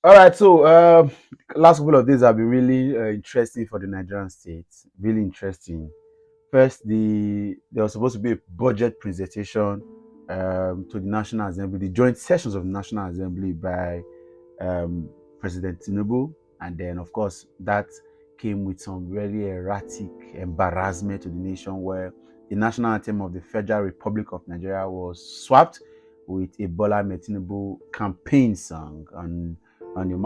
All right, so last couple of days have been really interesting for the Nigerian state. Really interesting. First, there was supposed to be a budget presentation to the National Assembly, the joint sessions of the National Assembly by um, President Tinubu, and then of course that came with some very erratic embarrassment to the nation, where the national anthem of the Federal Republic of Nigeria was swapped with a Bola Tinubu campaign song. And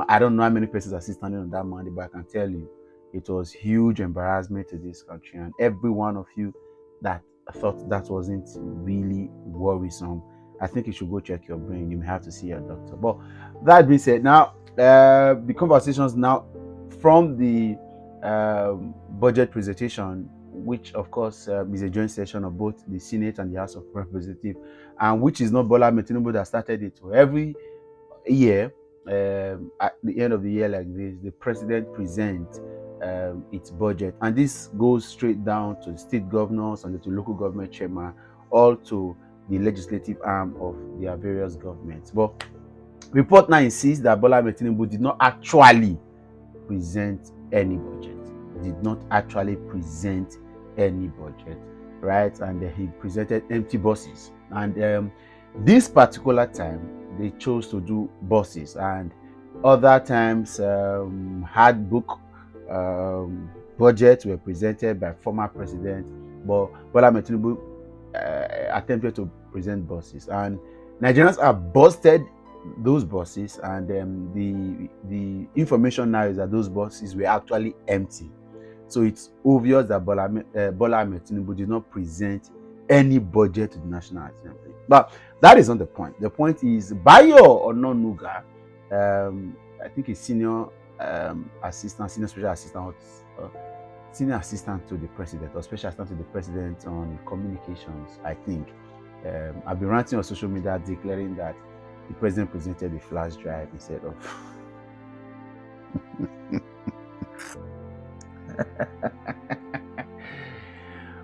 I don't know how many persons are still standing on that Monday, but I can tell you it was huge embarrassment to this country, and every one of you that thought that wasn't really worrisome, I think you should go check your brain. You may have to see your doctor. But that being said, now the conversations now from the budget presentation, which of course is a joint session of both the Senate and the House of Representatives, and which is not Bola Tinubu that started it. So every year, at the end of the year like this, the president presents its budget, and this goes straight down to the state governors and to local government chairman, all to the legislative arm of their various governments. But report now insists that Bola Tinubu did not actually present any budget. Did not actually present any budget, right? And he presented empty buses. And this particular time, they chose to do buses, and other times handbook budgets were presented by former president, but Bola Tinubu attempted to present buses, and Nigerians are busted those buses, and the information now is that those buses were actually empty. So it's obvious that Bola Ahmed Tinubu did not present any budget to the National Assembly. But that is not the point. The point is Bayo Ononuga, I think he's senior assistant, senior special assistant, senior assistant to the president, or special assistant to the president on communications, I think. I've been ranting on social media declaring that the president presented a flash drive instead of.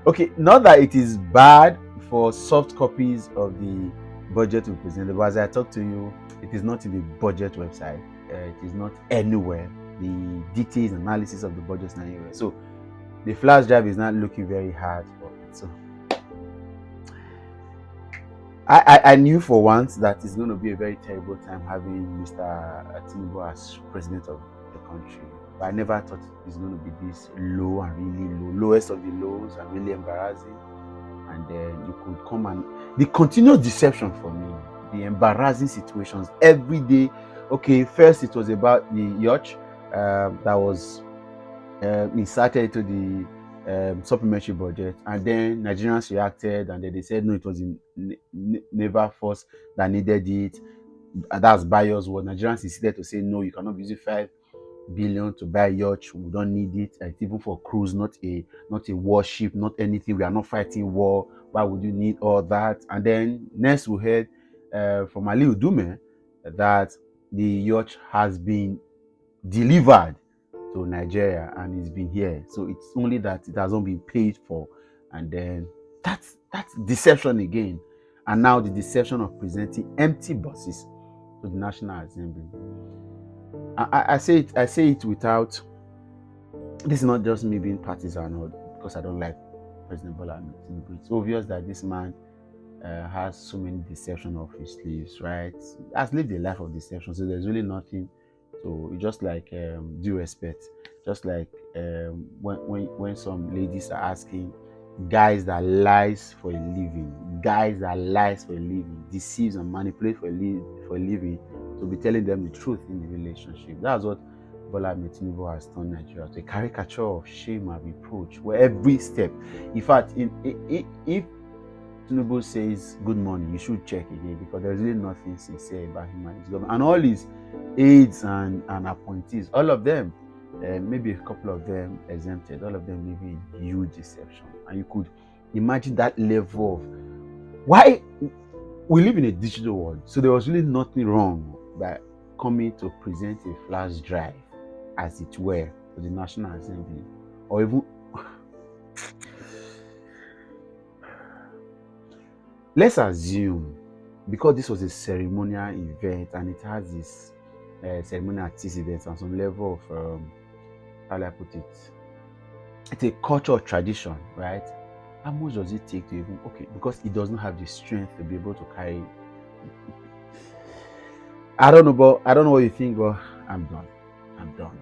Okay, not that it is bad for soft copies of the budget to be presented, but as I talk to you, it is not in the budget website. It is not anywhere. The details analysis of the budget is not anywhere. So the flash drive is not looking very hard for it. So I knew for once that it's going to be a very terrible time having Mr. Tinubu as president of the country. But I never thought it's going to be this low and really low, lowest of the lows, and really embarrassing. And then you could come, and the continuous deception for me, the embarrassing situations every day. Okay, first it was about the yacht that was inserted into the supplementary budget, and then Nigerians reacted, and then they said no, it was in naval force that needed it. And that's Bayo's word. Nigerians insisted to say no, you cannot be using 5 billion to buy a yacht. We don't need it. It's even for cruise, not a warship, not anything. We are not fighting war. Why would you need all that? And then next we heard from Ali Udume that the yacht has been delivered to Nigeria and it's been here. So it's only that it hasn't been paid for. And then that's deception again. And now the deception of presenting empty buses to the National Assembly. I say it without, this is not just me being partisan or because I don't like President Bola Ahmed Tinubu. It's obvious that this man has so many deception of his sleeves, right? Has lived a life of deception, so there's really nothing. So just like due respect, just like when some ladies are asking guys that lies for a living, deceives and manipulate for a living, to be telling them the truth in the relationship. That's what Bola Ahmed Tinubu has turned Nigeria to, a caricature of shame and reproach, where every step, in fact, if Tinubu says good morning, you should check again, because there's really nothing sincere about him and his government. And all his aides and appointees, all of them, maybe a couple of them exempted, all of them living in huge deception. And you could imagine that level of why we live in a digital world. So there was really nothing wrong by coming to present a flash drive, as it were, to the National Assembly, or even let's assume, because this was a ceremonial event and it has this ceremonial antecedents and some level of how do I put it? It's a culture or tradition, right? How much does it take to even okay? Because it does not have the strength to be able to carry. I don't know, but I don't know what you think, but I'm done. I'm done.